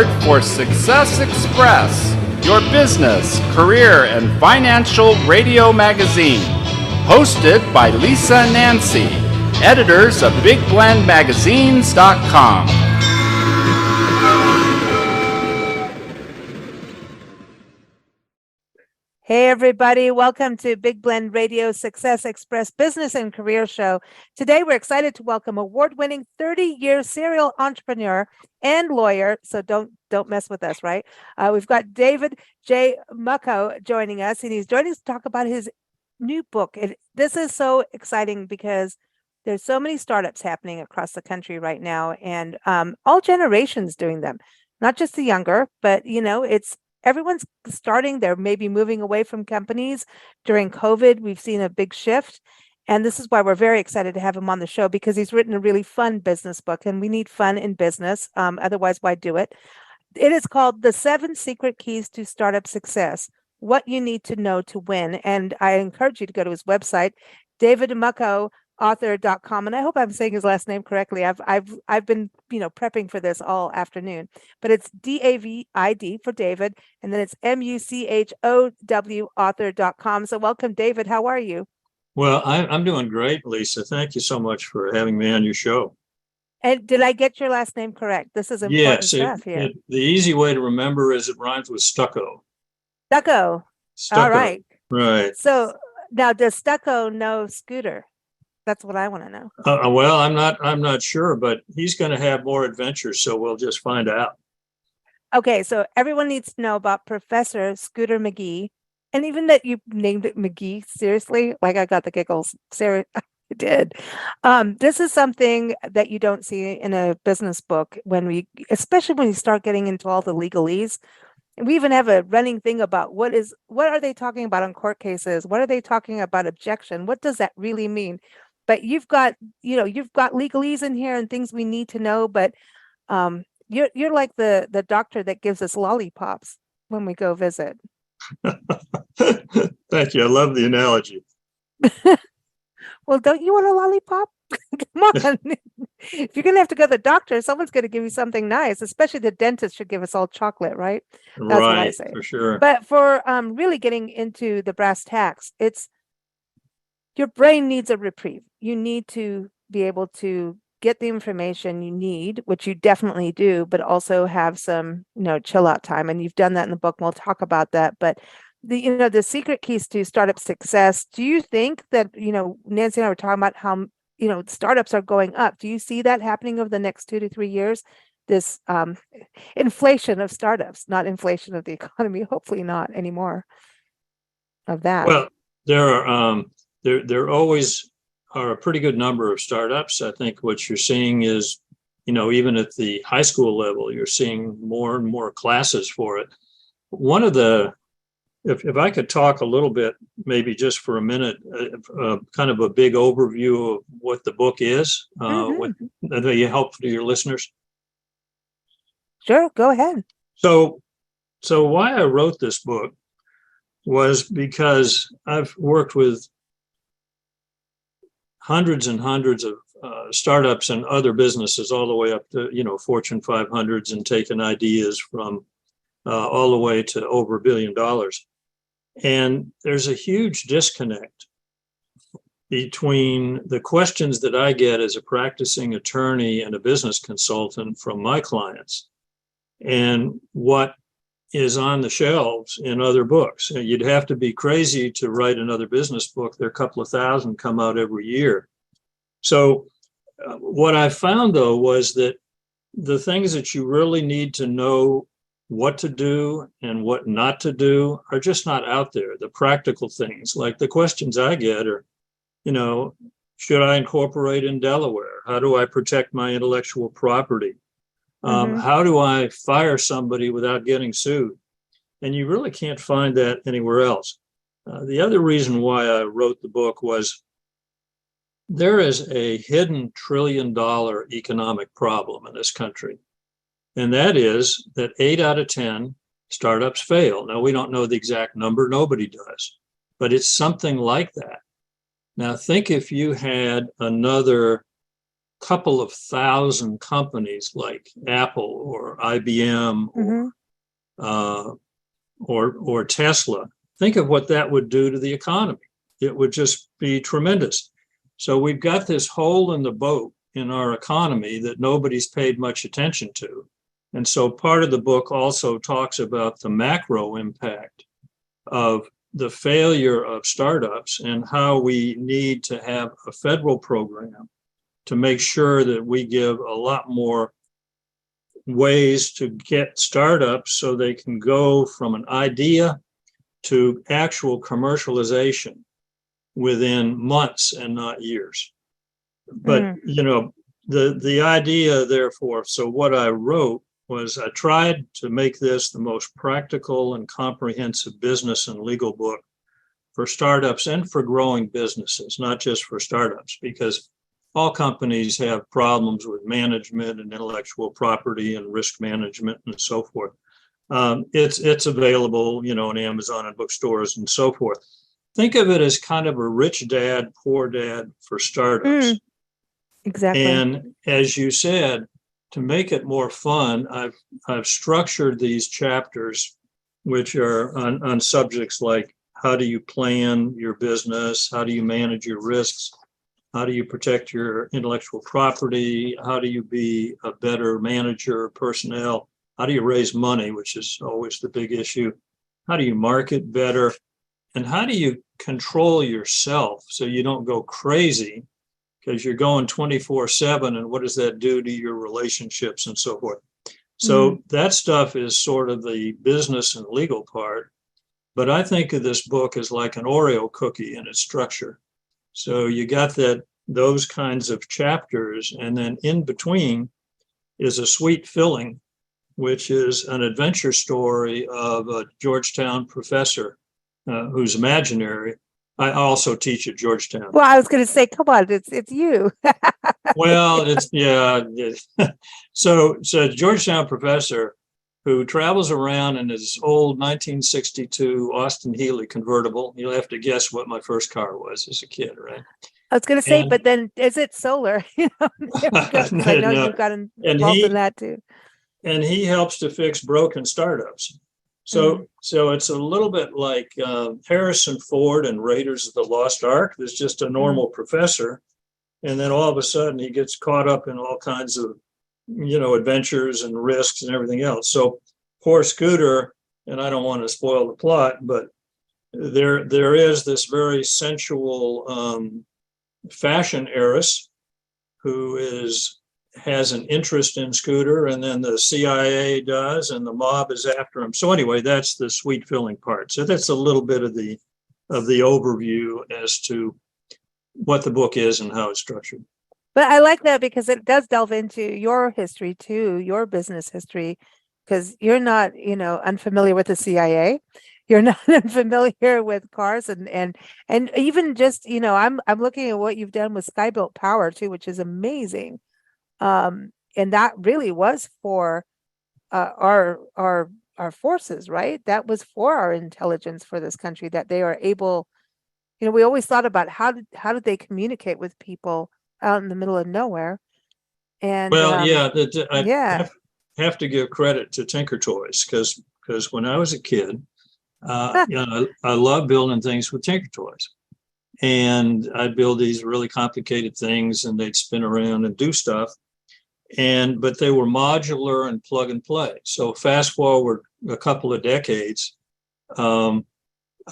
aboard for Success Express, your business, career, and financial radio magazine. Hosted by Lisa and Nancy, editors of BigBlendMagazines.com. Hey everybody, welcome to Big Blend Radio Success Express Business and Career Show. Today we're excited to welcome award-winning 30-year serial entrepreneur and lawyer, so don't mess with us, right? We've got David J. Muchow joining us, and he's joining us to talk about his new book. This is so exciting because there's so many startups happening across the country right now, and all generations doing them, not just the younger, but everyone's starting. They're maybe moving away from companies. During COVID, we've seen a big shift. And this is why we're very excited to have him on the show, because he's written a really fun business book, and we need fun in business. Otherwise, why do it? It is called The 7 Secret Keys to Startup Success, What You Need to Know to Win. And I encourage you to go to his website, David-Muchow, Author.com, and I hope I'm saying his last name correctly. I've been prepping for this all afternoon, but it's David for David, and then it's Muchow Author.com. So welcome, David. How are you? Well, I'm doing great, Lisa. Thank you so much for having me on your show. And did I get your last name correct? This is important stuff here. The easy way to remember is it rhymes with stucco. Stucco. All right. Right. So now, does Stucco know Scooter? That's what I want to know. Well, I'm not sure, but he's going to have more adventures, so we'll just find out. Okay, so everyone needs to know about Professor Scooter McGee, and even that you named it McGee. Seriously, like I got the giggles. Sarah, I did. This is something that you don't see in a business book especially when you start getting into all the legalese. And we even have a running thing about what are they talking about on court cases? What are they talking about objection? What does that really mean? But you've got legalese in here and things we need to know. But you're like the doctor that gives us lollipops when we go visit. Thank you. I love the analogy. Well, don't you want a lollipop? Come on. If you're going to have to go to the doctor, someone's going to give you something nice, especially the dentist should give us all chocolate, right? That's right, what I say. For sure. But for really getting into the brass tacks, it's your brain needs a reprieve. You need to be able to get the information you need, which you definitely do, but also have some, chill out time. And you've done that in the book. And we'll talk about that. But the secret keys to startup success. Do you think that, Nancy and I were talking about how, startups are going up. Do you see that happening over the next 2 to 3 years? This inflation of startups, not inflation of the economy. Hopefully not anymore of that. Well, there always are a pretty good number of startups. I think what you're seeing is, even at the high school level, you're seeing more and more classes for it. One of the If I could talk a little bit, maybe just for a minute, kind of a big overview of what the book is, would that be helpful to your listeners? Sure, go ahead. So why I wrote this book was because I've worked with hundreds and hundreds of startups and other businesses, all the way up to Fortune 500s, and taken ideas from all the way to over $1 billion. And there's a huge disconnect between the questions that I get as a practicing attorney and a business consultant from my clients and what is on the shelves in other books. You'd have to be crazy to write another business book. There are a couple of thousand come out every year. So what I found, though, was that the things that you really need to know what to do and what not to do are just not out there. The practical things, like the questions I get are, should I incorporate in Delaware? How do I protect my intellectual property? How do I fire somebody without getting sued? And you really can't find that anywhere else. The other reason why I wrote the book was there is a hidden $1 trillion economic problem in this country. And that is that 8 out of 10 startups fail. Now, we don't know the exact number. Nobody does. But it's something like that. Now, think if you had another couple of thousand companies like Apple or IBM or Tesla, think of what that would do to the economy. It would just be tremendous. So we've got this hole in the boat in our economy that nobody's paid much attention to. And so part of the book also talks about the macro impact of the failure of startups and how we need to have a federal program to make sure that we give a lot more ways to get startups so they can go from an idea to actual commercialization within months and not years. But, the idea, therefore, so what I wrote was I tried to make this the most practical and comprehensive business and legal book for startups and for growing businesses, not just for startups, because all companies have problems with management and intellectual property and risk management and so forth. It's available, on Amazon and bookstores and so forth. Think of it as kind of a rich dad, poor dad for startups. Exactly. And as you said, to make it more fun, I've structured these chapters, which are on subjects like how do you plan your business, how do you manage your risks, how do you protect your intellectual property, how do you be a better manager of personnel, how do you raise money, which is always the big issue, how do you market better, and how do you control yourself so you don't go crazy because you're going 24/7, and what does that do to your relationships and so forth. So that stuff is sort of the business and legal part. But I think of this book as like an Oreo cookie in its structure. So you got those kinds of chapters, and then in between is a sweet filling, which is an adventure story of a Georgetown professor who's imaginary. I also teach at Georgetown. Well, I was going to say, come on, it's you. Well, So a Georgetown professor who travels around in his old 1962 Austin Healey convertible. You'll have to guess what my first car was as a kid, right? I was going to say, but then is it solar? I know No. you've got involved in that too. And he helps to fix broken startups. So it's a little bit like Harrison Ford and Raiders of the Lost Ark. There's just a normal professor. And then all of a sudden he gets caught up in all kinds of, adventures and risks and everything else. So poor Scooter, and I don't want to spoil the plot, but there is this very sensual fashion heiress who has an interest in Scooter, and then the CIA does, and the mob is after him. So anyway, that's the sweet filling part. So that's a little bit of the overview as to what the book is and how it's structured. But I like that because it does delve into your history too, your business history, because you're not, unfamiliar with the CIA. You're not unfamiliar with cars and even just, I'm looking at what you've done with Skybuilt Power too, which is amazing. And that really was for our forces, right? That was for our intelligence for this country, that they are able, we always thought about how did they communicate with people out in the middle of nowhere. And I have to give credit to Tinker Toys because when I was a kid, I love building things with Tinker Toys. And I'd build these really complicated things and they'd spin around and do stuff. But they were modular and plug and play. So fast forward a couple of decades, I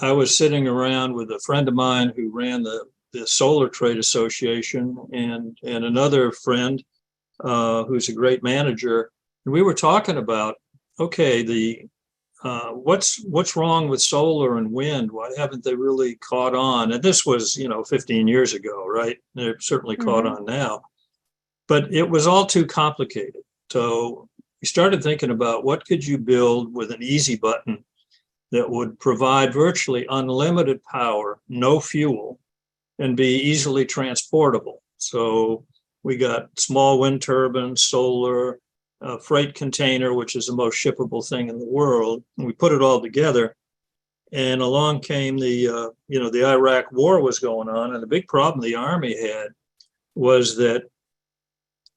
was sitting around with a friend of mine who ran the Solar Trade Association and another friend who's a great manager. And we were talking about, okay, what's wrong with solar and wind? Why haven't they really caught on? And this was, 15 years ago, right? They're certainly caught on now. But it was all too complicated. So we started thinking about what could you build with an easy button that would provide virtually unlimited power, no fuel, and be easily transportable. So we got small wind turbines, solar, freight container, which is the most shippable thing in the world. And we put it all together. And along came the Iraq war was going on. And the big problem the Army had was that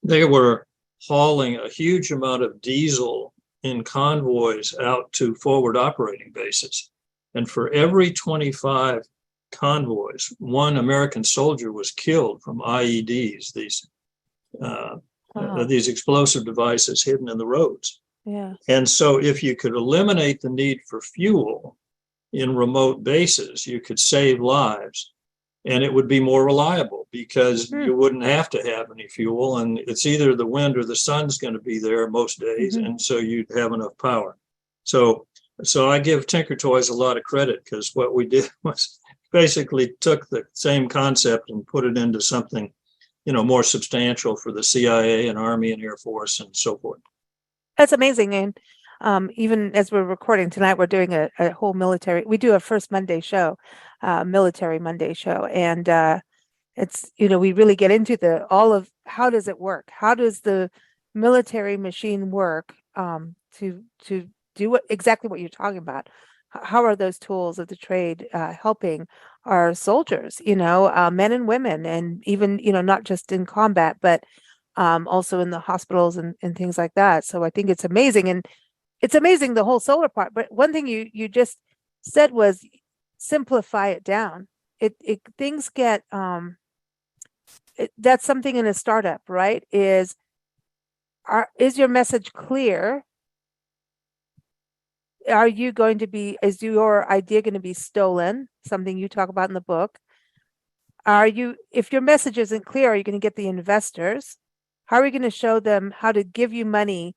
they were hauling a huge amount of diesel in convoys out to forward operating bases. And for every 25 convoys, one American soldier was killed from IEDs, these explosive devices hidden in the roads. Yeah. And so if you could eliminate the need for fuel in remote bases, you could save lives. And it would be more reliable because you wouldn't have to have any fuel. And it's either the wind or the sun's going to be there most days. And so you'd have enough power. So I give Tinker Toys a lot of credit, because what we did was basically took the same concept and put it into something, more substantial for the CIA and Army and Air Force and so forth. That's amazing. And even as we're recording tonight, we're doing a whole we do a first Monday show, military Monday show. And it's, we really get into all of how does it work? How does the military machine work to do exactly what you're talking about? How are those tools of the trade helping our soldiers, men and women, and even, not just in combat, but also in the hospitals and things like that. So I think it's amazing. And it's amazing, the whole solar part. But one thing you just said was simplify it down. Things get, that's something in a startup, right? Is your message clear? Is your idea going to be stolen? Something you talk about in the book. If your message isn't clear, are you going to get the investors? How are we going to show them how to give you money?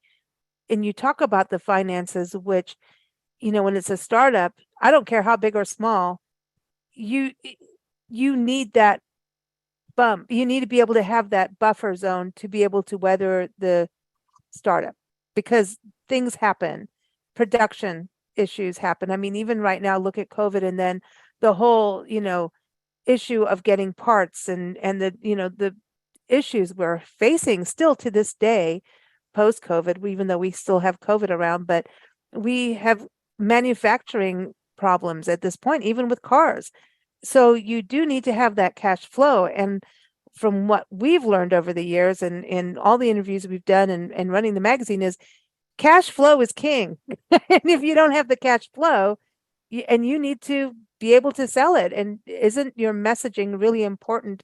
And you talk about the finances, which, when it's a startup, I don't care how big or small, you need that bump. You need to be able to have that buffer zone to be able to weather the startup, because things happen. Production issues happen. I mean, even right now, look at COVID, and then the whole, issue of getting parts and the issues we're facing still to this day, post-COVID, even though we still have COVID around, but we have manufacturing problems at this point, even with cars. So you do need to have that cash flow. And from what we've learned over the years and in all the interviews we've done and running the magazine, is cash flow is king. And if you don't have the cash flow, and you need to be able to sell it. And isn't your messaging really important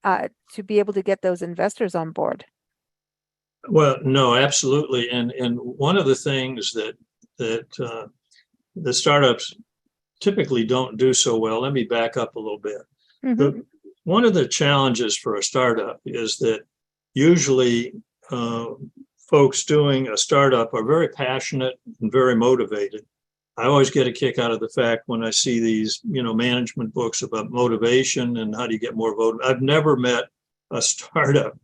to be able to get those investors on board? Well, no, absolutely. And one of the things that the startups typically don't do so well, let me back up a little bit. One of the challenges for a startup is that usually folks doing a startup are very passionate and very motivated. I always get a kick out of the fact when I see these, management books about motivation and how do you get more motivated. I've never met a startup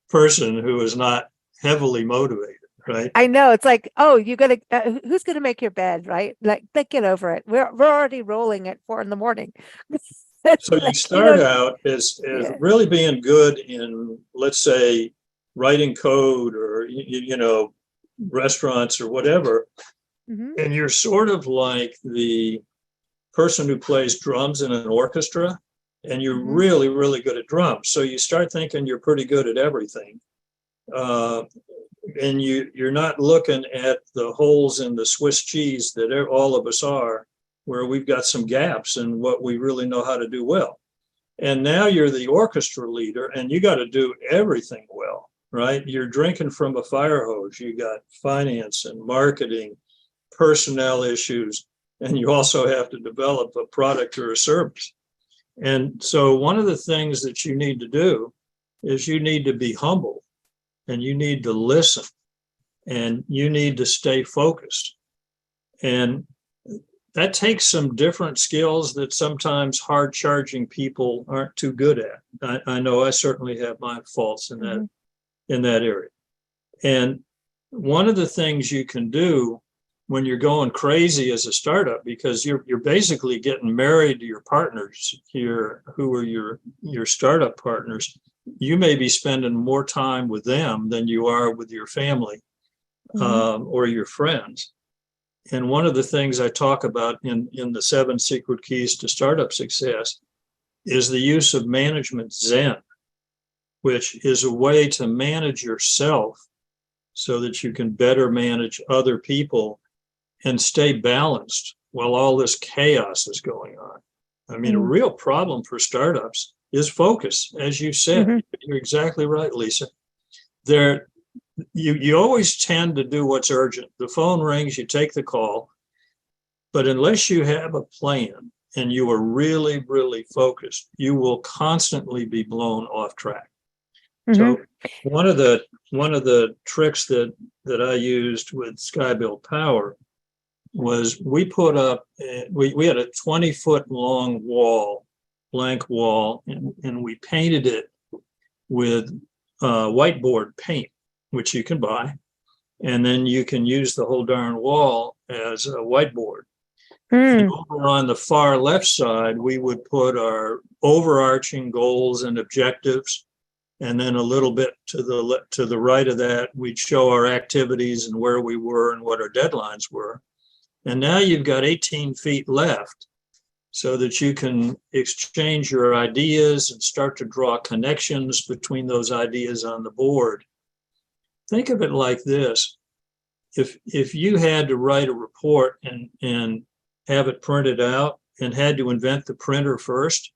person who is not heavily motivated, right? I know. It's like, oh, you got to, who's going to make your bed, right? Like, get over it. We're already rolling at 4 a.m. So you start out as really being good in, let's say, writing code or, restaurants or whatever. And you're sort of like the person who plays drums in an orchestra, and you're really, really good at drums. So you start thinking you're pretty good at everything. And you're not looking at the holes in the Swiss cheese that all of us are, where we've got some gaps in what we really know how to do well. And now you're the orchestra leader, and you got to do everything well, right? You're drinking from a fire hose. You got finance and marketing, personnel issues, and you also have to develop a product or a service. And so one of the things that you need to do is you need to be humble, and you need to listen, and you need to stay focused. And that takes some different skills that sometimes hard charging people aren't too good at. I know I certainly have my faults in that area. And one of the things you can do when you're going crazy as a startup, because you're basically getting married to your partners here, who are your startup partners. You may be spending more time with them than you are with your family or your friends. And one of the things I talk about in the 7 Secret Keys to Startup Success is the use of management Zen, which is a way to manage yourself so that you can better manage other people and stay balanced while all this chaos is going on. I mean, a real problem for startups is focus, as you said. Mm-hmm. You're exactly right, Lisa. You always tend to do what's urgent. The phone rings, you take the call, but unless you have a plan and you are really, really focused, you will constantly be blown off track. Mm-hmm. So one of the tricks that I used with Skybuilt Power was we put up, we had a 20-foot long wall, blank wall, and we painted it with whiteboard paint, which you can buy. And then you can use the whole darn wall as a whiteboard. And over on the far left side, we would put our overarching goals and objectives. And then a little bit to the right of that, we'd show our activities and where we were and what our deadlines were. And now you've got 18 feet left so that you can exchange your ideas and start to draw connections between those ideas on the board. Think of it like this. If you had to write a report and have it printed out and had to invent the printer first,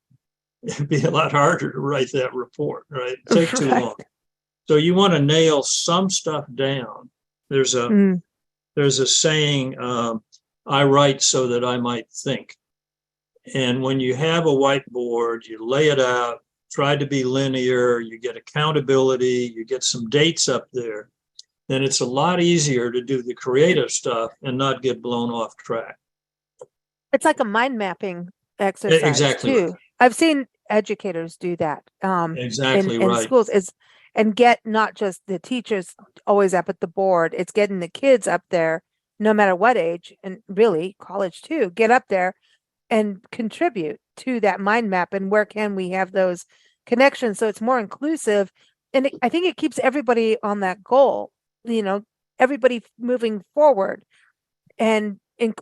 it'd be a lot harder to write that report, right? It'd take too long. So you want to nail some stuff down. There's a saying, I write so that I might think. And when you have a whiteboard, you lay it out, try to be linear, you get accountability, you get some dates up there, then it's a lot easier to do the creative stuff and not get blown off track. It's like a mind mapping exercise exactly too. right. I've seen educators do that Exactly in right. schools and get not just the teachers always up at the board, it's getting the kids up there no matter what age, and really college too, get up there and contribute to that mind map and where can we have those connections so it's more inclusive. And I think it keeps everybody on that goal, everybody moving forward and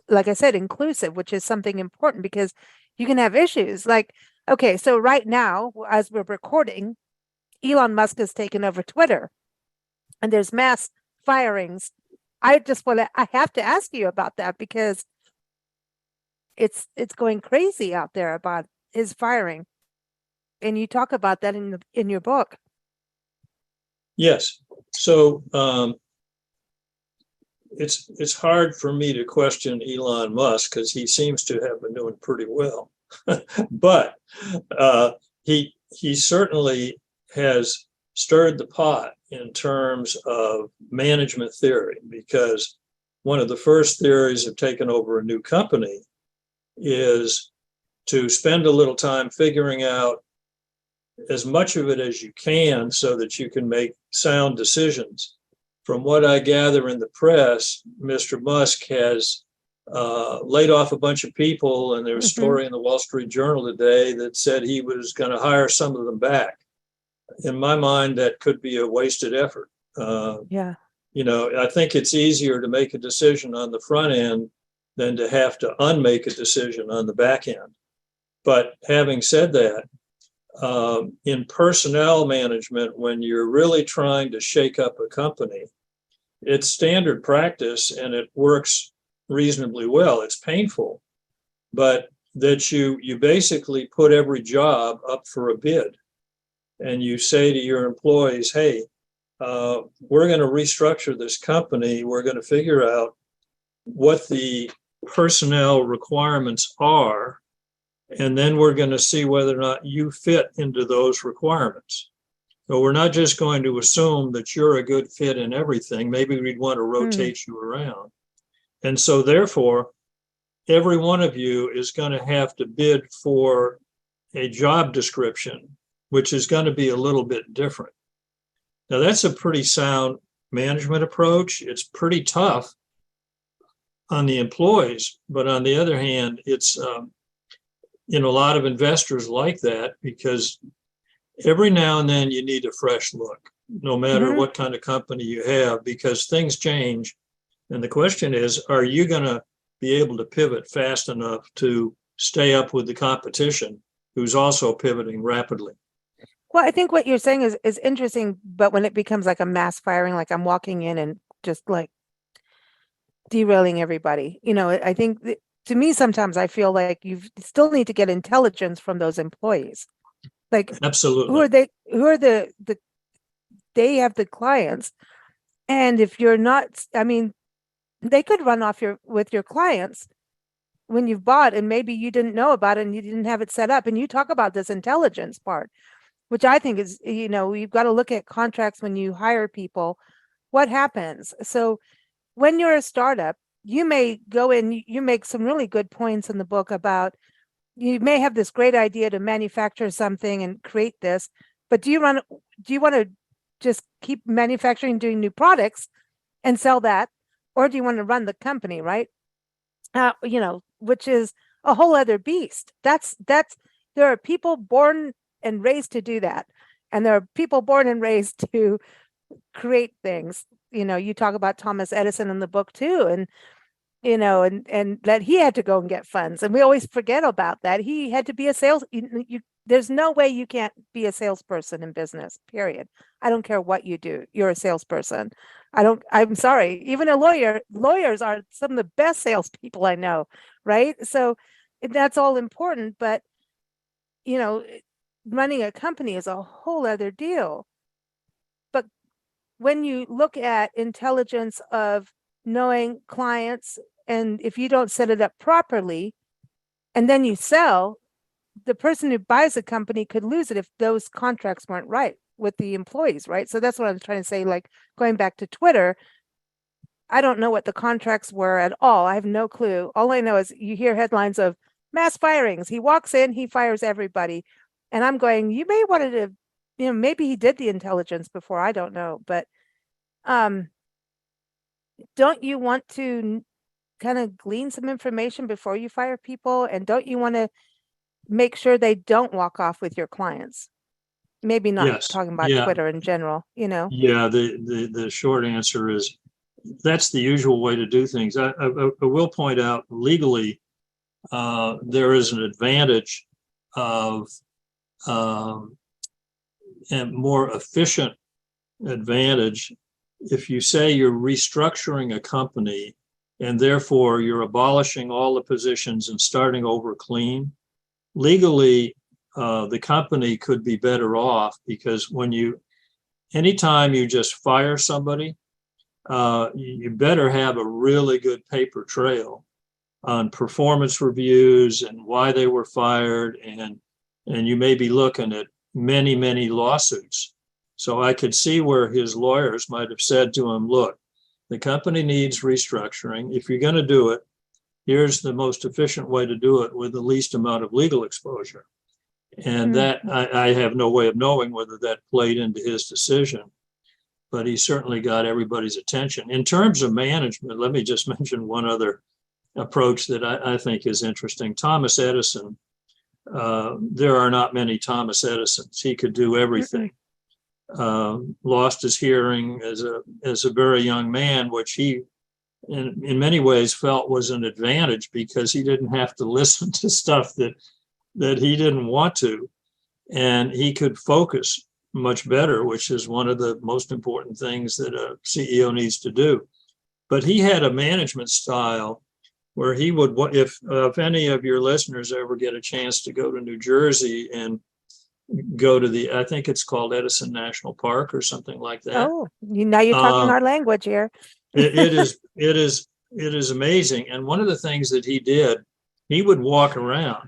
like I said, inclusive, which is something important because you can have issues like, okay, so right now, as we're recording, Elon Musk has taken over Twitter and there's mass firings. I have to ask you about that because it's going crazy out there about his firing. And you talk about that in your book. Yes. So it's hard for me to question Elon Musk because he seems to have been doing pretty well. But he certainly has stirred the pot in terms of management theory, because one of the first theories of taking over a new company is to spend a little time figuring out as much of it as you can so that you can make sound decisions. From what I gather in the press, Mr. Musk has laid off a bunch of people, and there was a story in the Wall Street Journal today that said he was going to hire some of them back. In my mind, that could be a wasted effort. Yeah. I think it's easier to make a decision on the front end than to have to unmake a decision on the back end. But having said that, in personnel management, when you're really trying to shake up a company, it's standard practice and it works reasonably well. It's painful, but that you basically put every job up for a bid. And you say to your employees, hey, we're going to restructure this company. We're going to figure out what the personnel requirements are, and then we're going to see whether or not you fit into those requirements. So we're not just going to assume that you're a good fit in everything. Maybe we'd want to rotate you around. And so therefore, every one of you is going to have to bid for a job description, which is going to be a little bit different. Now, that's a pretty sound management approach. It's pretty tough on the employees, but on the other hand, it's, a lot of investors like that because every now and then you need a fresh look, no matter what kind of company you have, because things change. And the question is, are you going to be able to pivot fast enough to stay up with the competition who's also pivoting rapidly? Well, I think what you're saying is interesting, but when it becomes like a mass firing, like I'm walking in and just like derailing everybody, I think to me sometimes I feel like you still need to get intelligence from those employees. Like who Absolutely. are they? Who are they have the clients, and if you're not, I mean, they could run off with your clients when you've bought, and maybe you didn't know about it and you didn't have it set up. And you talk about this intelligence part, which I think is, you've got to look at contracts when you hire people. What happens? So when you're a startup, you may go in, you make some really good points in the book about you may have this great idea to manufacture something and create this, but do you want to just keep manufacturing, doing new products and sell that? Or do you want to run the company, right? Which is a whole other beast. That's there are people born and raised to do that. And there are people born and raised to create things. You talk about Thomas Edison in the book too, and that he had to go and get funds. And we always forget about that. He had to be a there's no way you can't be a salesperson in business, period. I don't care what you do. You're a salesperson. I'm sorry. Even lawyers are some of the best salespeople I know, right? So that's all important. But, running a company is a whole other deal. But when you look at intelligence of knowing clients, and if you don't set it up properly and then you sell, the person who buys a company could lose it if those contracts weren't right with the employees, right? So that's what I'm trying to say. Like going back to Twitter, I don't know what the contracts were at all. I have no clue. All I know is you hear headlines of mass firings. He walks in, he fires everybody. And I'm going, you may want to, maybe he did the intelligence before. I don't know. But don't you want to kind of glean some information before you fire people? And don't you want to make sure they don't walk off with your clients? Maybe not Yes. talking about Yeah. Twitter in general, Yeah. The short answer is that's the usual way to do things. I will point out legally, there is an advantage of a more efficient advantage if you say you're restructuring a company and therefore you're abolishing all the positions and starting over clean. Legally, the company could be better off because anytime you just fire somebody, you better have a really good paper trail on performance reviews and why they were fired, and you may be looking at many, many lawsuits. So I could see where his lawyers might have said to him, look, the company needs restructuring. If you're going to do it, here's the most efficient way to do it with the least amount of legal exposure. And that I have no way of knowing whether that played into his decision, but he certainly got everybody's attention. In terms of management, let me just mention one other approach that I think is interesting. Thomas Edison, there are not many Thomas Edisons. He could do everything. Lost his hearing as a very young man, which he in many ways felt was an advantage because he didn't have to listen to stuff that he didn't want to, and he could focus much better, which is one of the most important things that a CEO needs to do. But he had a management style where he would, if any of your listeners ever get a chance to go to New Jersey and go to I think it's called Edison National Park or something like that. Oh, now you're talking our language here. It is amazing. And one of the things that he did, he would walk around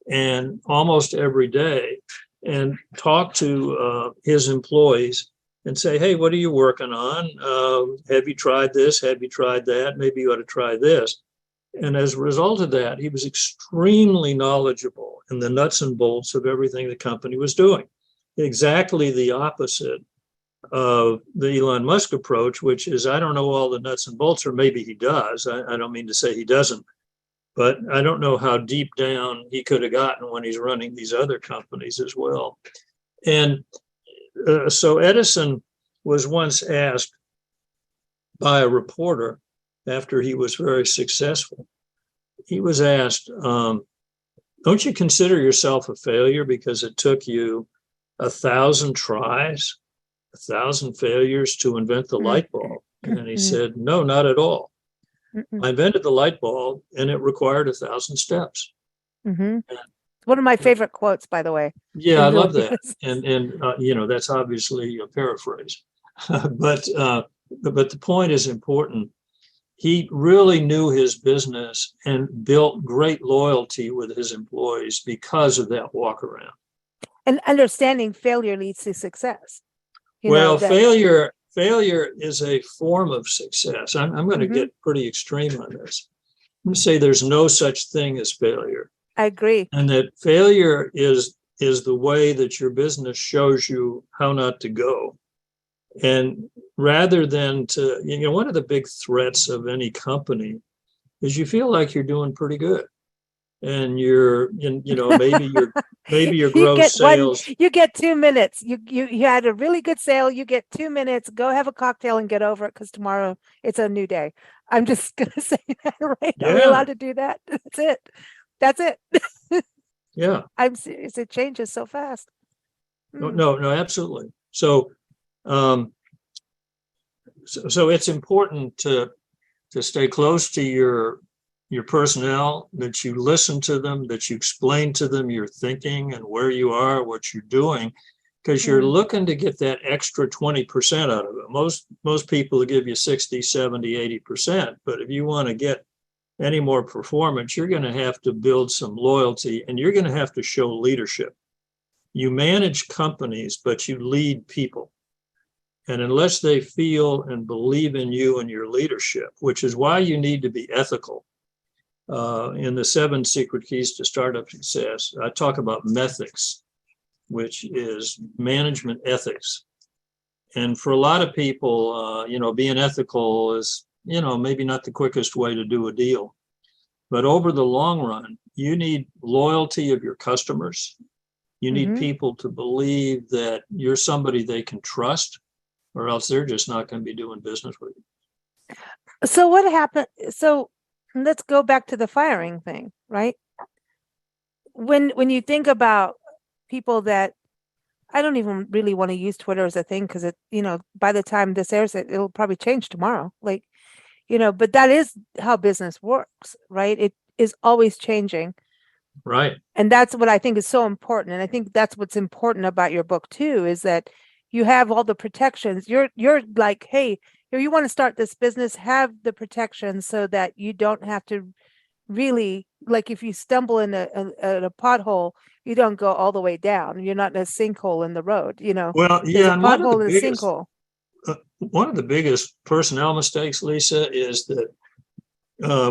and almost every day and talk to his employees and say, hey, what are you working on? Have you tried this? Have you tried that? Maybe you ought to try this. And as a result of that, he was extremely knowledgeable in the nuts and bolts of everything the company was doing. Exactly the opposite of the Elon Musk approach, which is, I don't know all the nuts and bolts, or maybe he does. I don't mean to say he doesn't, but I don't know how deep down he could have gotten when he's running these other companies as well. And so Edison was once asked by a reporter after he was very successful. He was asked, don't you consider yourself a failure because it took you 1,000 tries, 1,000 failures to invent the light bulb? And he said, no, not at all. I invented the light bulb and it required 1,000 steps. It's one of my favorite quotes, by the way. Yeah, I love that. And you know, that's obviously a paraphrase. but the point is important. He really knew his business and built great loyalty with his employees because of that walk around. And understanding failure leads to success. Well, failure is a form of success. I'm going to get pretty extreme on this. I'm going to say there's no such thing as failure. I agree. And that failure is the way that your business shows you how not to go. And rather than to, you know, one of the big threats of any company is you feel like you're doing pretty good. And maybe your gross sales. You get 2 minutes. You had a really good sale. You get 2 minutes. Go have a cocktail and get over it because tomorrow it's a new day. I'm just gonna say that, right? Yeah. Are we allowed to do that? That's it. Yeah. I'm serious. It changes so fast. No, absolutely. So it's important to stay close to your personnel, that you listen to them, that you explain to them your thinking and where you are, what you're doing, because you're looking to get that extra 20% out of it. Most people will give you 60, 70, 80%. But if you want to get any more performance, you're going to have to build some loyalty and you're going to have to show leadership. You manage companies, but you lead people. And unless they feel and believe in you and your leadership, which is why you need to be ethical. In the 7 secret keys to startup success, I talk about methics, which is management ethics. And for a lot of people, being ethical is, maybe not the quickest way to do a deal. But over the long run, you need loyalty of your customers. You need people to believe that you're somebody they can trust, or else they're just not going to be doing business with you. So what happened? So let's go back to the firing thing, right? When you think about people that, I don't even really want to use Twitter as a thing because it, by the time this airs, it'll probably change tomorrow. But that is how business works, right? It is always changing. Right. And that's what I think is so important. And I think that's what's important about your book too, is that you have all the protections. You're like, hey, if you want to start this business, have the protections so that you don't have to really, like if you stumble in a pothole, you don't go all the way down. You're not in a sinkhole in the road, Well, There's yeah, a pothole in a sinkhole. One of the biggest personnel mistakes, Lisa, is that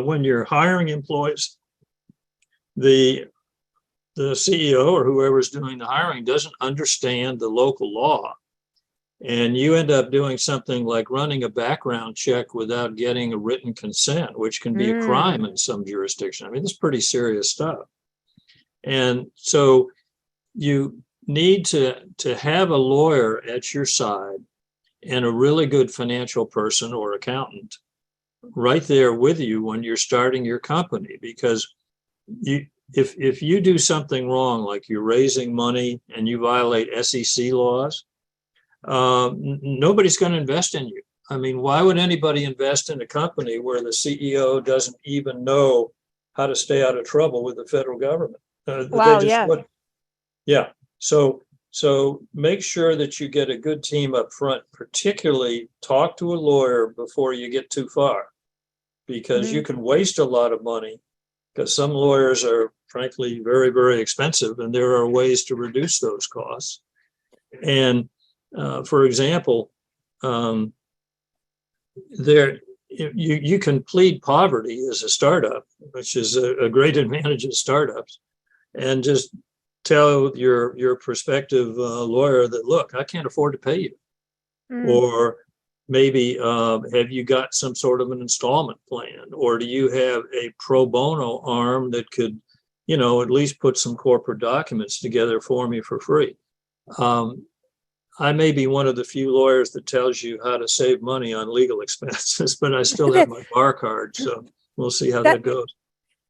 when you're hiring employees, the CEO or whoever's doing the hiring doesn't understand the local law. And you end up doing something like running a background check without getting a written consent, which can be a crime in some jurisdiction. I mean, it's pretty serious stuff. And so you need to have a lawyer at your side and a really good financial person or accountant right there with you when you're starting your company, because if you do something wrong, like you're raising money and you violate SEC laws, nobody's going to invest in you. I mean, why would anybody invest in a company where the CEO doesn't even know how to stay out of trouble with the federal government? Yeah. So make sure that you get a good team up front, particularly talk to a lawyer before you get too far, because you can waste a lot of money, because some lawyers are frankly very, very expensive, and there are ways to reduce those costs. And for example, you can plead poverty as a startup, which is a great advantage of startups, and just tell your prospective lawyer that, look, I can't afford to pay you. Or maybe have you got some sort of an installment plan, or do you have a pro bono arm that could, at least put some corporate documents together for me for free? I may be one of the few lawyers that tells you how to save money on legal expenses, but I still have my bar card, so we'll see how that goes.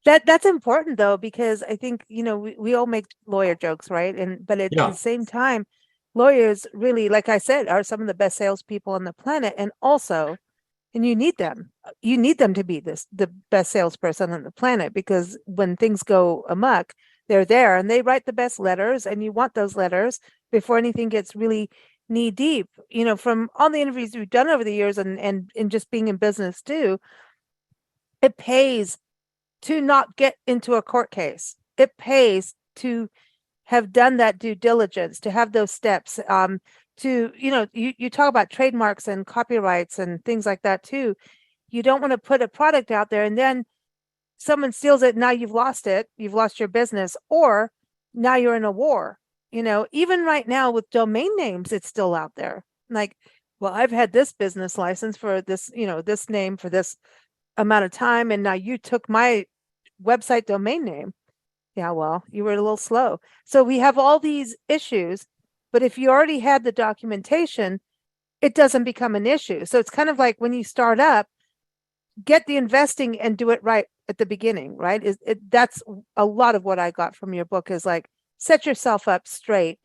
That's important though, because I think, we all make lawyer jokes, right? But at the same time, lawyers really, like I said, are some of the best salespeople on the planet. And you need them. You need them to be the best salesperson on the planet, because when things go amok, they're there and they write the best letters, and you want those letters before anything gets really knee deep. From all the interviews we've done over the years, and just being in business too, it pays to not get into a court case. It pays to have done that due diligence, to have those steps, you talk about trademarks and copyrights and things like that too. You don't want to put a product out there and then someone steals it. Now you've lost it. You've lost your business, or now you're in a war. Even right now with domain names, it's still out there. Like, well, I've had this business license for this, this name for this amount of time, and now you took my website domain name. Yeah, well, you were a little slow. So we have all these issues, but if you already had the documentation, it doesn't become an issue. So it's kind of like when you start up, get the investing and do it right at the beginning, right? That's a lot of what I got from your book, is like, set yourself up straight.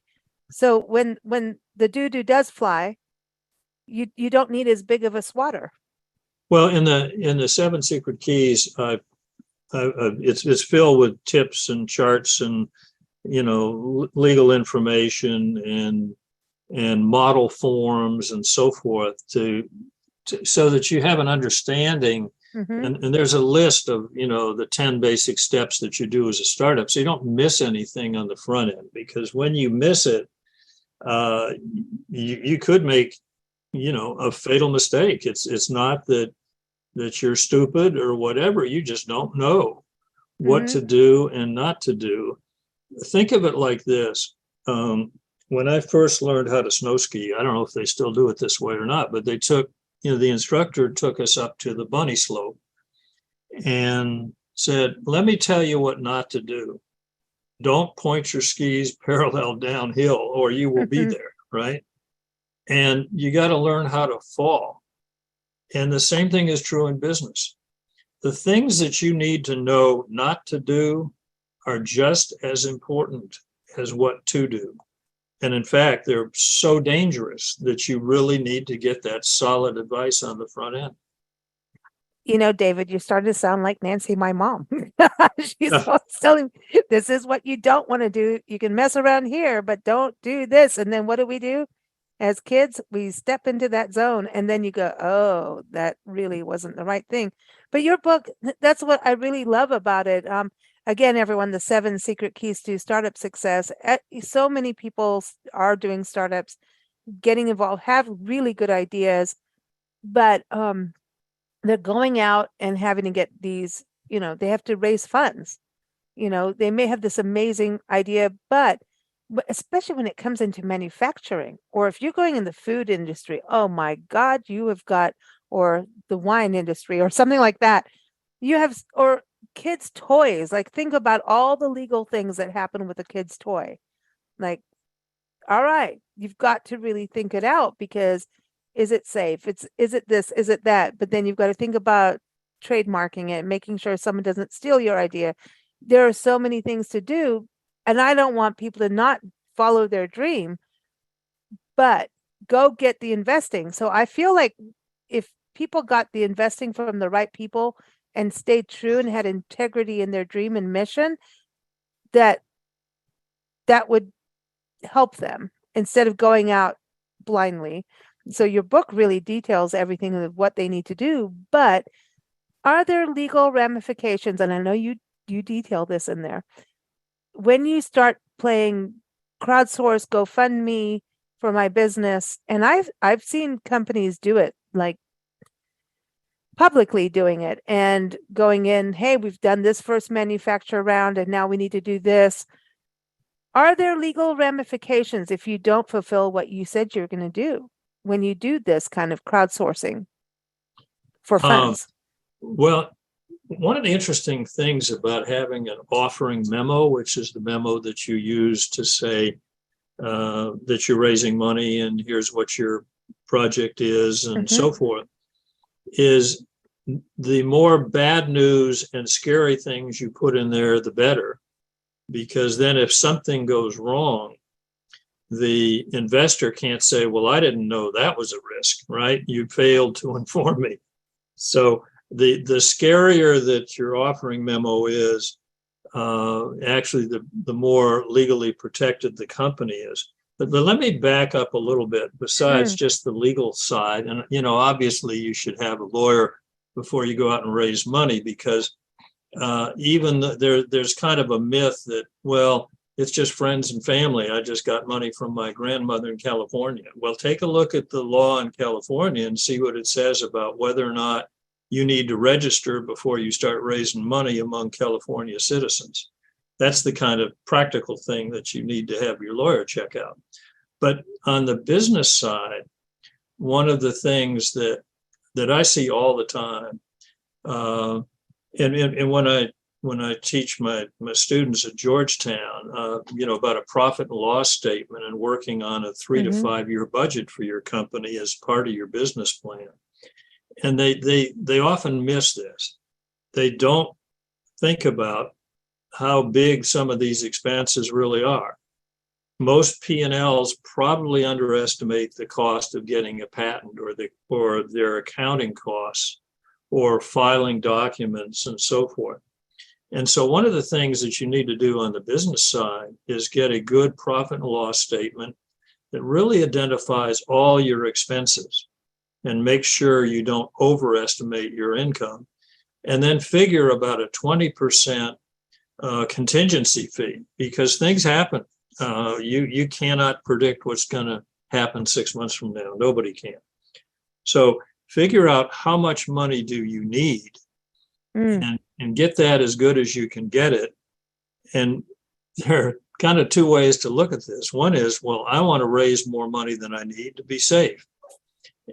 So when the doo-doo does fly, you don't need as big of a swatter. Well, in the 7 Secret Keys, it's filled with tips and charts and legal information and model forms and so forth so that you have an understanding. Mm-hmm. And there's a list of the 10 basic steps that you do as a startup, so you don't miss anything on the front end, because when you miss it, you could make a fatal mistake. It's not that you're stupid or whatever. You just don't know what mm-hmm. to do and not to do. Think of it like this. When I first learned how to snow ski, I don't know if they still do it this way or not, but they took, the instructor took us up to the bunny slope and said, let me tell you what not to do. Don't point your skis parallel downhill or you will be there, right? And you got to learn how to fall. And the same thing is true in business. The things that you need to know not to do are just as important as what to do. And in fact, they're so dangerous that you really need to get that solid advice on the front end. David, you started to sound like Nancy, my mom. She's always telling me, this is what you don't want to do. You can mess around here, but don't do this. And then what do? As kids, we step into that zone, and then you go, oh, that really wasn't the right thing. But your book, that's what I really love about it. Again, everyone, the 7 Secret Keys to Startup Success. So many people are doing startups, getting involved, have really good ideas, but they're going out and having to get these, they have to raise funds. They may have this amazing idea, but especially when it comes into manufacturing, or if you're going in the food industry, oh my God, you have got, or the wine industry or something like that, you have, or kids' toys. Like, think about all the legal things that happen with a kid's toy. Like, all right, you've got to really think it out, because is it safe? Is it this? Is it that? But then you've got to think about trademarking it, making sure someone doesn't steal your idea. There are so many things to do. And I don't want people to not follow their dream, but go get the investing. So I feel like if people got the investing from the right people and stayed true and had integrity in their dream and mission, that would help them instead of going out blindly. So your book really details everything of what they need to do, but are there legal ramifications? And I know you detail this in there. When you start playing crowdsource, GoFundMe for my business, and I've seen companies do it, like publicly doing it and going in, hey, we've done this first manufacturer round and now we need to do this. Are there legal ramifications if you don't fulfill what you said you're going to do when you do this kind of crowdsourcing for funds? Well, one of the interesting things about having an offering memo, which is the memo that you use to say that you're raising money and here's what your project is and so forth, is the more bad news and scary things you put in there, the better. Because then if something goes wrong, the investor can't say, well, I didn't know that was a risk, right? You failed to inform me. So the scarier that your offering memo is, actually the more legally protected the company is. But let me back up a little bit besides just the legal side. And, obviously you should have a lawyer before you go out and raise money, because there's kind of a myth that, well, it's just friends and family. I just got money from my grandmother in California. Well, take a look at the law in California and see what it says about whether or not you need to register before you start raising money among California citizens. That's the kind of practical thing that you need to have your lawyer check out. But on the business side, one of the things that I see all the time, and when I teach my students at Georgetown, about a profit and loss statement and working on a 3 to 5 year budget for your company as part of your business plan. And they often miss this. They don't think about how big some of these expenses really are. Most P&Ls probably underestimate the cost of getting a patent or their accounting costs or filing documents and so forth. And so one of the things that you need to do on the business side is get a good profit and loss statement that really identifies all your expenses and make sure you don't overestimate your income. And then figure about a 20% contingency fee, because things happen. You cannot predict what's going to happen 6 months from now. Nobody can. So figure out how much money do you need and get that as good as you can get it. And there are kind of two ways to look at this. One is, well, I want to raise more money than I need to be safe.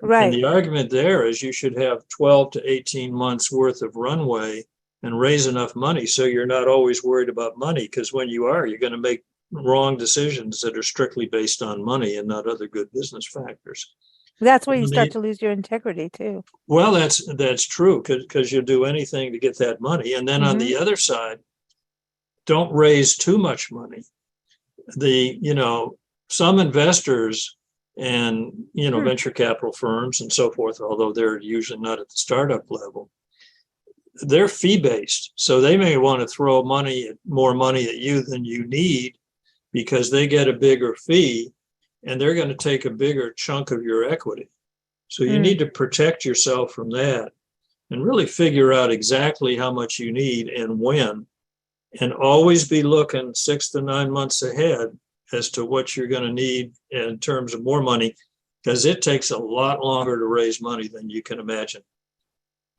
Right. And the argument there is you should have 12 to 18 months worth of runway and raise enough money so you're not always worried about money, because when you are, you're going to make wrong decisions that are strictly based on money and not other good business factors. That's where you start to lose your integrity too. Well, that's true, because you'll do anything to get that money. And then on the other side, don't raise too much money. Some investors and venture capital firms and so forth, although they're usually not at the startup level, they're fee-based. So they may want to throw more money at you than you need because they get a bigger fee and they're going to take a bigger chunk of your equity. So you need to protect yourself from that and really figure out exactly how much you need and when, and always be looking 6 to 9 months ahead as to what you're going to need in terms of more money, because it takes a lot longer to raise money than you can imagine.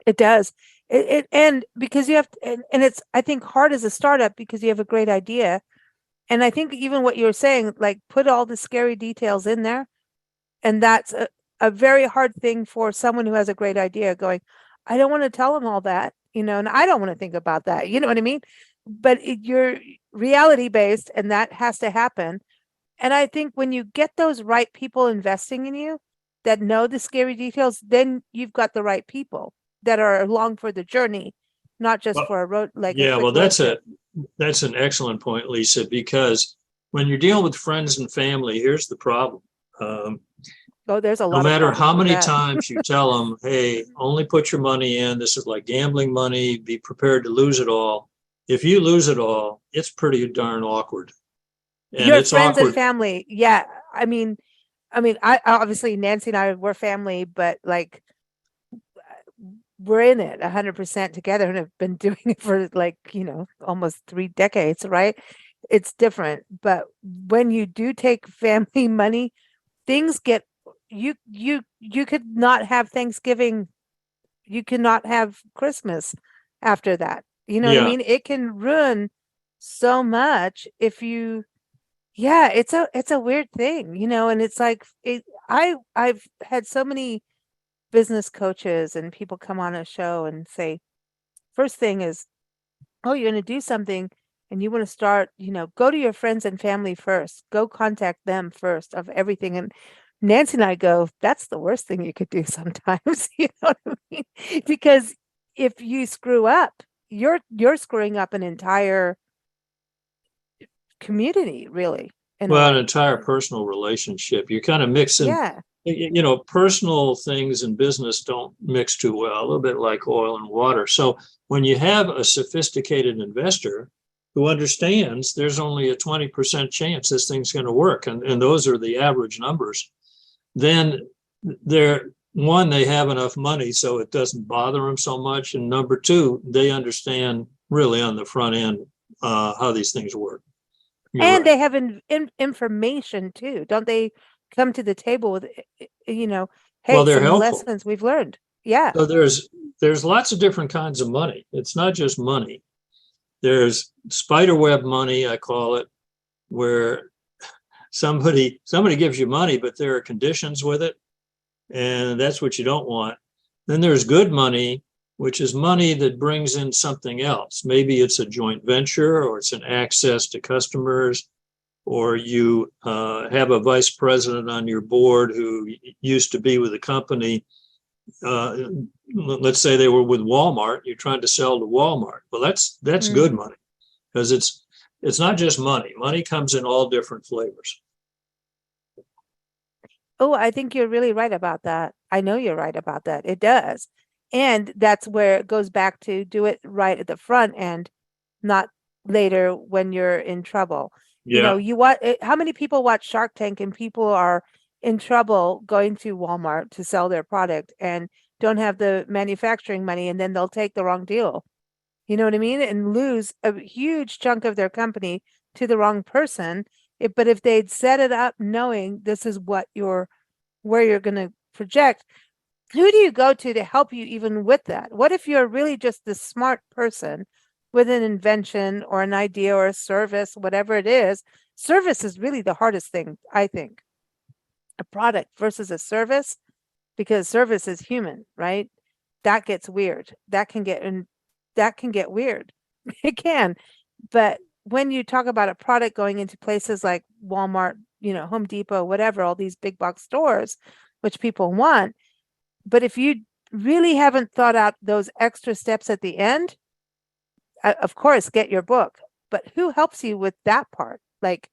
It does. And because you have to, and it's, I think, hard as a startup because you have a great idea. And I think even what you're saying, like, put all the scary details in there. And that's a very hard thing for someone who has a great idea going, I don't want to tell them all that, and I don't want to think about that. You know what I mean? But you're reality based, and that has to happen. And I think when you get those right people investing in you that know the scary details, then you've got the right people that are along for the journey, not just for a road. That's an excellent point, Lisa, because when you're dealing with friends and family, here's the problem. There's a lot. No matter how many times you tell them, hey, only put your money in, this is like gambling money, be prepared to lose it all. If you lose it all, it's pretty darn awkward. And your it's friends awkward. And family. Yeah. I mean, I obviously Nancy and I, we're family, but like, we're in it 100% together and have been doing it for almost 3 decades, right? It's different. But when you do take family money, things get, you could not have Thanksgiving. You cannot have Christmas after that. You know what I mean? It can ruin so much if you, it's a weird thing, and it's like, I've had so many business coaches and people come on a show and say, first thing is, oh, you're going to do something and you want to start, go to your friends and family first, go contact them first of everything. And Nancy and I go, that's the worst thing you could do sometimes. You know what I mean? Because if you screw up, you're screwing up an entire community, really. in a Well, an way. entire personal relationship. You're kind of mixing, Yeah. personal things and business don't mix too well, a little bit like oil and water. So when you have a sophisticated investor who understands there's only a 20% chance this thing's going to work, and those are the average numbers, then they have enough money so it doesn't bother them so much. And number two, they understand really on the front end how these things work. You're And right. they have information too. Don't they come to the table with, Well, hey, they're some helpful. lessons we've learned. Yeah. So there's lots of different kinds of money. It's not just money. There's spiderweb money, I call it, where somebody gives you money, but there are conditions with it, and that's what you don't want. Then there's good money, which is money that brings in something else. Maybe it's a joint venture, or it's an access to customers, or you have a vice president on your board who used to be with the company. Let's say they were with Walmart. You're trying to sell to Walmart. Well, that's good Mm. money, because it's not just money. Money comes in all different flavors. Oh, I think you're really right about that. I know you're right about that. It does. And that's where it goes back to do it right at the front end, not later when you're in trouble. Yeah. How many people watch Shark Tank and people are in trouble going to Walmart to sell their product and don't have the manufacturing money, and then they'll take the wrong deal. You know what I mean? And lose a huge chunk of their company to the wrong person. But if they'd set it up knowing this is where you're going to project, who do you go to help you even with that? What if you're really just the smart person with an invention or an idea or a service, whatever it is? Service is really the hardest thing, I think. A product versus a service, because service is human, right? That gets weird. That can get weird. It can. But when you talk about a product going into places like Walmart, Home Depot, whatever, all these big box stores, which people want, but if you really haven't thought out those extra steps at the end, of course, get your book. But who helps you with that part? Like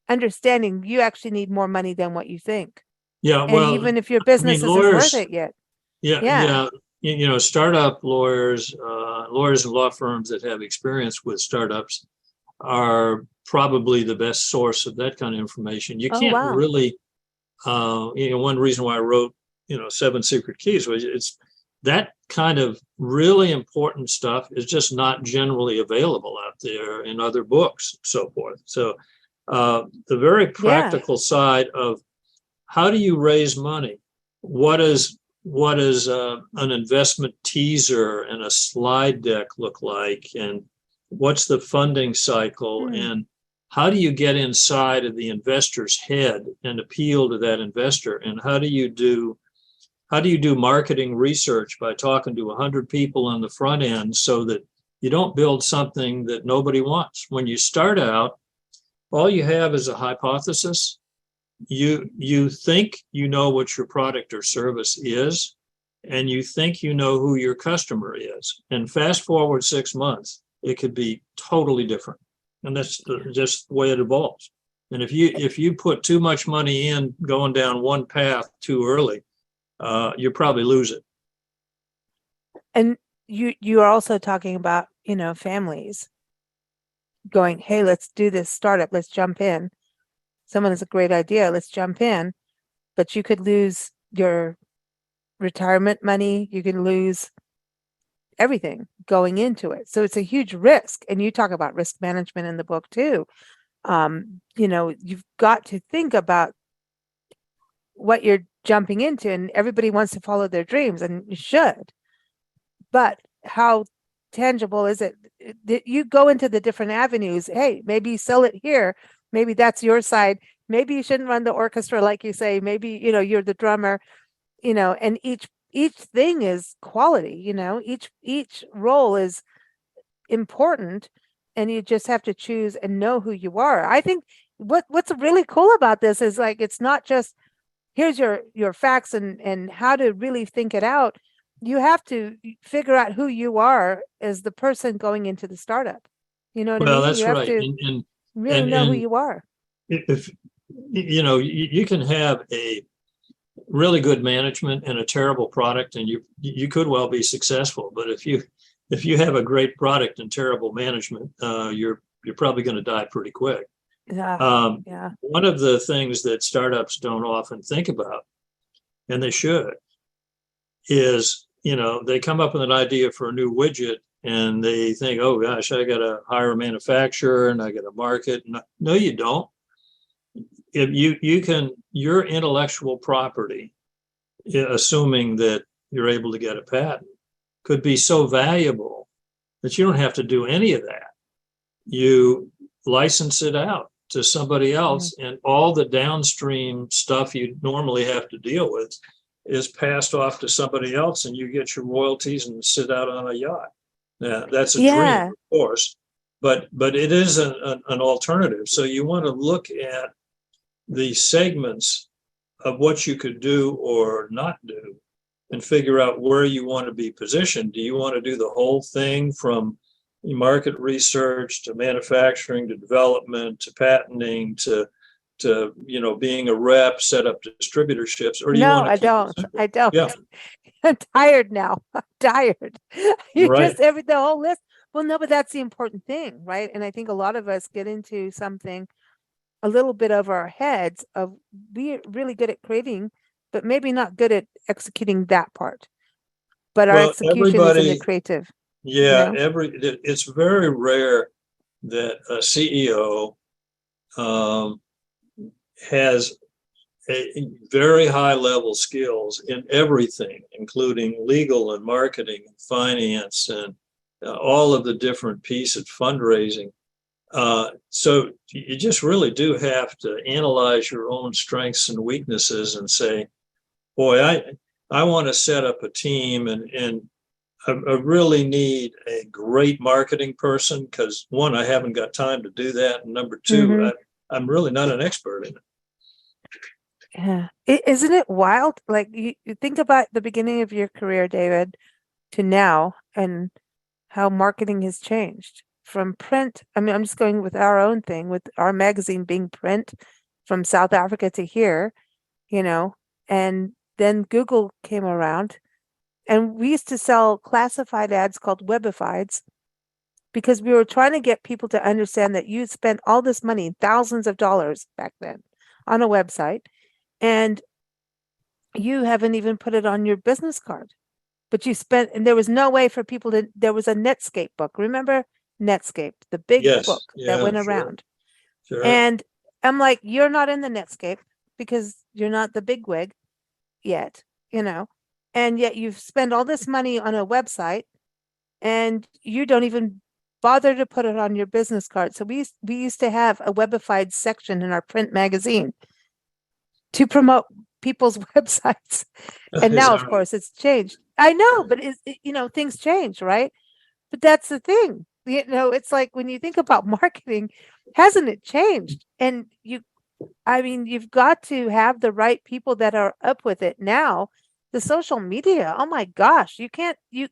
understanding you actually need more money than what you think. Yeah. And Well, even if your I mean, business isn't worth lawyers, it yet. yeah, Yeah. yeah. Startup lawyers, lawyers and law firms that have experience with startups are probably the best source of that kind of information. You Oh, can't wow. really, one reason why I wrote, 7 Secret Keys was it's that kind of really important stuff is just not generally available out there in other books, so forth. So the very Yeah. practical side of how do you raise money? What is an investment teaser and a slide deck look like? And what's the funding cycle? Hmm. And how do you get inside of the investor's head and appeal to that investor? And how do you do marketing research by talking to 100 people on the front end so that you don't build something that nobody wants? When you start out, all you have is a hypothesis. You think you know what your product or service is, and you think you know who your customer is. And fast forward 6 months, it could be totally different. And that's just the way it evolves. And if you put too much money in going down one path too early, you probably lose it. And you are also talking about, families going, hey, let's do this startup. Let's jump in. Someone has a great idea. Let's jump in. But you could lose your retirement money. You can lose everything going into it. So it's a huge risk. And you talk about risk management in the book too. You've got to think about what you're jumping into, and everybody wants to follow their dreams, and you should. But how tangible is it? You go into the different avenues. Hey, maybe you sell it here. Maybe that's your side. Maybe you shouldn't run the orchestra, like you say. Maybe, you're the drummer, and each thing is quality, each role is important, and you just have to choose and know who you are. I think what's really cool about this is like, it's not just here's your facts and how to really think it out. You have to figure out who you are as the person going into the startup. You know what I Well, mean? that's You have right. to And really know who and you are. if you can have a really good management and a terrible product, and you could well be successful. But if you have a great product and terrible management, you're probably going to die pretty quick. Yeah. Yeah. One of the things that startups don't often think about, and they should, is they come up with an idea for a new widget and they think, oh gosh, I got to hire a manufacturer and I got to market. No, you don't. If you can, your intellectual property, assuming that you're able to get a patent, could be so valuable that you don't have to do any of that. You license it out to somebody else, and all the downstream stuff you normally have to deal with is passed off to somebody else, and you get your royalties and sit out on a yacht. Now, that's a dream, of course, but it is an alternative. So you want to look at the segments of what you could do or not do and figure out where you want to be positioned. Do you want to do the whole thing from market research to manufacturing to development to patenting to being a rep, set up distributorships, or do you want to I don't. Yeah. I'm tired now. I'm tired. You Right. just the whole list. Well, no, but that's the important thing, right? And I think a lot of us get into something a little bit over our heads of we're really good at creating, but maybe not good at executing that part. But our execution is in the creative. Yeah, it's very rare that a CEO has a very high level skills in everything, including legal and marketing and finance and all of the different pieces, fundraising. So you just really do have to analyze your own strengths and weaknesses and say, boy, I want to set up a team and I really need a great marketing person because one, I haven't got time to do that. And number two, I'm really not an expert in it. Yeah. Isn't it wild? Like you think about the beginning of your career, David, to now and how marketing has changed from print. I mean, I'm just going with our own thing, with our magazine being print from South Africa to here, and then Google came around. And we used to sell classified ads called webifieds because we were trying to get people to understand that you spent all this money, thousands of dollars back then, on a website, and you haven't even put it on your business card. But you spent, and there was no way for people to, there was a Netscape book. Remember Netscape, the big book that went around. Sure. And I'm like, you're not in the Netscape because you're not the bigwig yet, and yet you've spent all this money on a website and you don't even bother to put it on your business card. So we used to have a webified section in our print magazine to promote people's websites. And now, of course, it's changed. I know, but things change, right? But that's the thing. It's like when you think about marketing, hasn't it changed? And you've got to have the right people that are up with it now. The social media, oh my gosh, you can't, you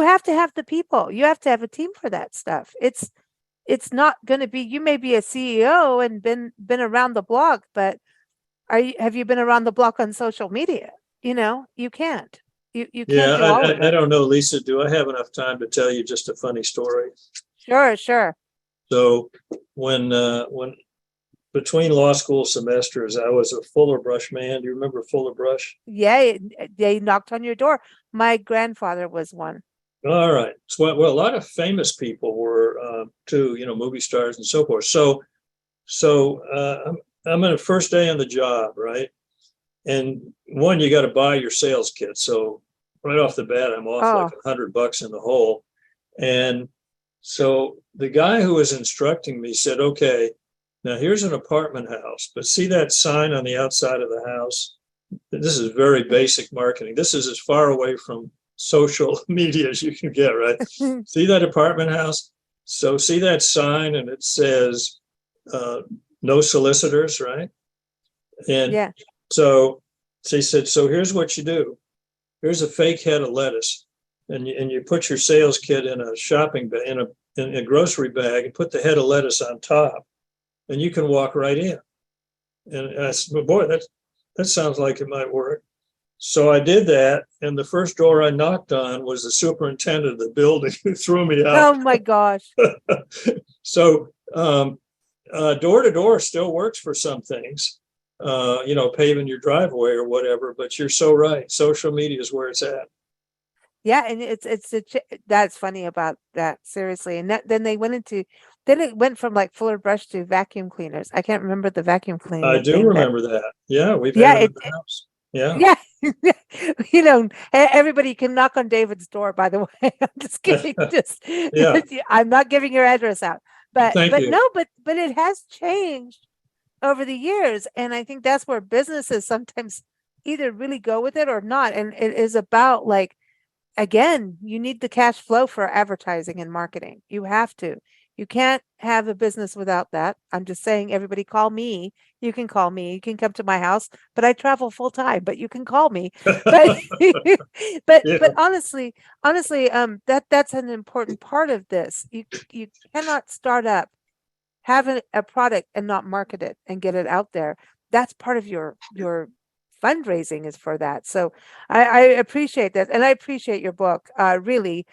have to have the people. You have to have a team for that stuff. It's not going to be, you may be a CEO and been around the block, but have you been around the block on social media? You can't. You can't do all of it. I don't know, Lisa, do I have enough time to tell you just a funny story? Sure. So when between law school semesters, I was a Fuller Brush man. Do you remember Fuller Brush? Yeah, they knocked on your door. My grandfather was one. All right. So, well, a lot of famous people were too, movie stars and so forth. So I'm on the first day on the job, right? And one, you got to buy your sales kit. So right off the bat, I'm off like $100 in the hole. And so the guy who was instructing me said, okay, now here's an apartment house, but see that sign on the outside of the house? This is very basic marketing. This is as far away from social media as you can get, right? See that apartment house? So see that sign and it says no solicitors, right? And so he said, so here's what you do. Here's a fake head of lettuce. And you put your sales kit in a shopping bag, in a grocery bag, and put the head of lettuce on top. and you can walk right in. And I said, boy, that sounds like it might work. So I did that, and the first door I knocked on was the superintendent of the building, who threw me out. Oh my gosh. So door to door still works for some things, paving your driveway or whatever. But you're so right. Social media is where it's at. Yeah, and that's funny about that, seriously. And then it went from like Fuller Brush to vacuum cleaners. I can't remember the vacuum cleaning I do thing remember that. Yeah, we've Yeah, had them in the house. Yeah. yeah. Everybody can knock on David's door, by the way. I'm just kidding. Yeah. I'm not giving your address out. But Thank you. no, but it has changed over the years. And I think that's where businesses sometimes either really go with it or not. And it is about, like, again, you need the cash flow for advertising and marketing. You have to. You can't have a business without that. I'm just saying, everybody call me. You can call me. You can come to my house, but I travel full time, but you can call me. But but honestly, that's an important part of this. You cannot start up, have a product and not market it and get it out there. That's part of your fundraising is for that. So I appreciate that. And I appreciate your book. Really.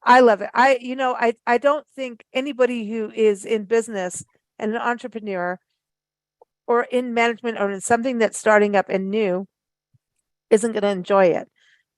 I love it. I don't think anybody who is in business and an entrepreneur or in management or in something that's starting up and new isn't going to enjoy it,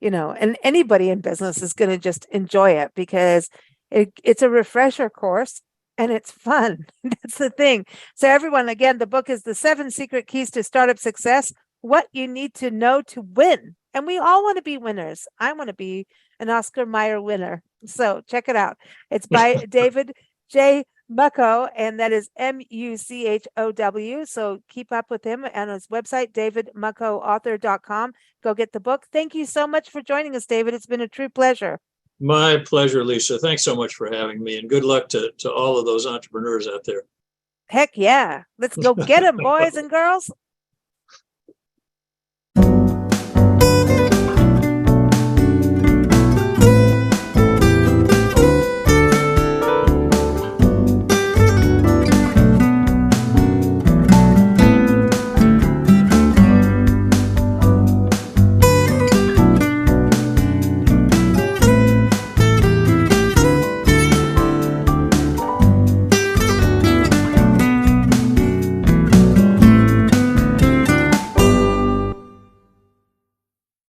and anybody in business is going to just enjoy it because it's a refresher course and it's fun. That's the thing. So everyone, again, the book is The 7 Secret Keys to Startup Success, What You Need to Know to Win. And we all want to be winners. I want to be an Oscar Mayer winner. So check it out. It's by David J. Muchow, and that is Muchow. So keep up with him on his website, davidmuchowauthor.com. Go get the book. Thank you so much for joining us, David. It's been a true pleasure. My pleasure, Lisa. Thanks so much for having me, and good luck to all of those entrepreneurs out there. Heck yeah. Let's go get them, boys and girls.